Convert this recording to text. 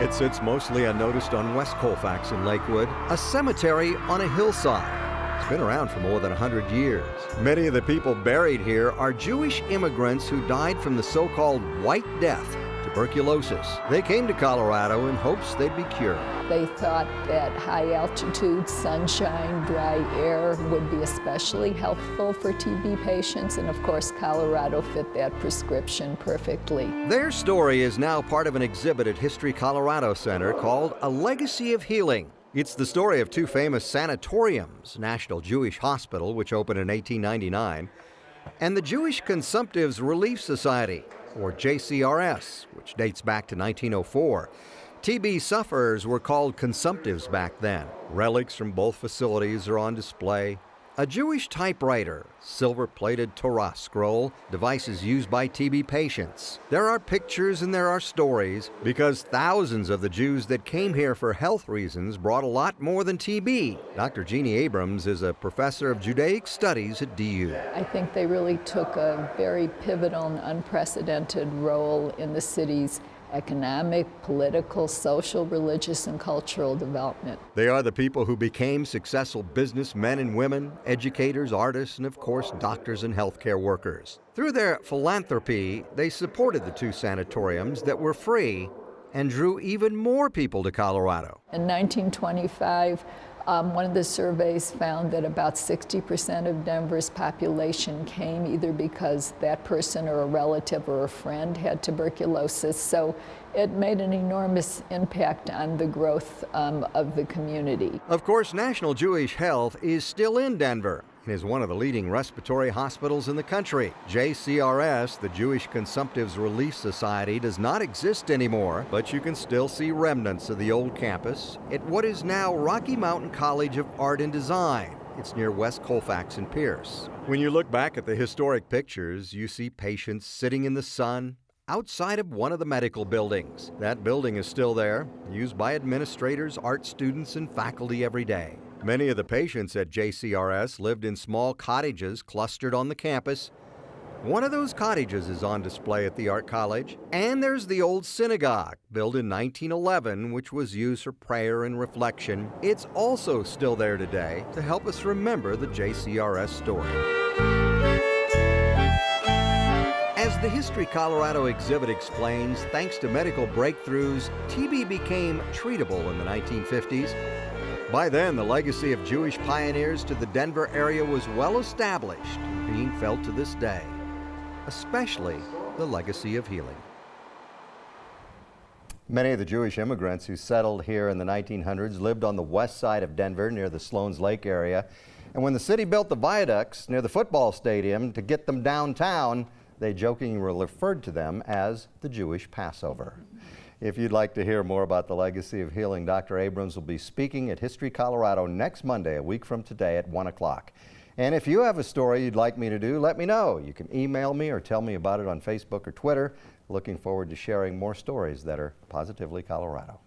It sits mostly unnoticed on West Colfax in Lakewood, a cemetery on a hillside. It's been around for more than 100 years. Many of the people buried here are Jewish immigrants who died from the so-called White Death, tuberculosis. They came to Colorado in hopes they'd be cured. They thought that high altitude, sunshine, dry air would be especially helpful for TB patients, and of course Colorado fit that prescription perfectly. Their story is now part of an exhibit at History Colorado Center called A Legacy of Healing. It's the story of two famous sanatoriums, National Jewish Hospital, which opened in 1899, and the Jewish Consumptives Relief Society, or JCRS, which dates back to 1904. TB sufferers were called consumptives back then. Relics from both facilities are on display. A Jewish typewriter, silver-plated Torah scroll, devices used by TB patients. There are pictures and there are stories, because thousands of the Jews that came here for health reasons brought a lot more than TB. Dr. Jeannie Abrams is a professor of Judaic Studies at DU. I think they really took a very pivotal and unprecedented role in the city's economic, political, social, religious, and cultural development. They are the people who became successful businessmen and women, educators, artists, and of course, doctors and healthcare workers. Through their philanthropy, they supported the two sanatoriums that were free and drew even more people to Colorado. In 1925, one of the surveys found that about 60% of Denver's population came either because that person or a relative or a friend had tuberculosis. So it made an enormous impact on the growth of the community. Of course, National Jewish Health is still in Denver and is one of the leading respiratory hospitals in the country. JCRS, the Jewish Consumptives Relief Society, does not exist anymore, but you can still see remnants of the old campus at what is now Rocky Mountain College of Art and Design. It's near West Colfax and Pierce. When you look back at the historic pictures, you see patients sitting in the sun outside of one of the medical buildings. That building is still there, used by administrators, art students, and faculty every day. Many of the patients at JCRS lived in small cottages clustered on the campus. One of those cottages is on display at the Art College. And there's the old synagogue, built in 1911, which was used for prayer and reflection. It's also still there today to help us remember the JCRS story. As the History Colorado exhibit explains, thanks to medical breakthroughs, TB became treatable in the 1950s. By then, the legacy of Jewish pioneers to the Denver area was well established, being felt to this day, especially the legacy of healing. Many of the Jewish immigrants who settled here in the 1900s lived on the west side of Denver near the Sloan's Lake area. And when the city built the viaducts near the football stadium to get them downtown, they jokingly referred to them as the Jewish Passover. If you'd like to hear more about the legacy of healing, Dr. Abrams will be speaking at History Colorado next Monday, a week from today at 1 o'clock. And if you have a story you'd like me to do, let me know. You can email me or tell me about it on Facebook or Twitter. Looking forward to sharing more stories that are positively Colorado.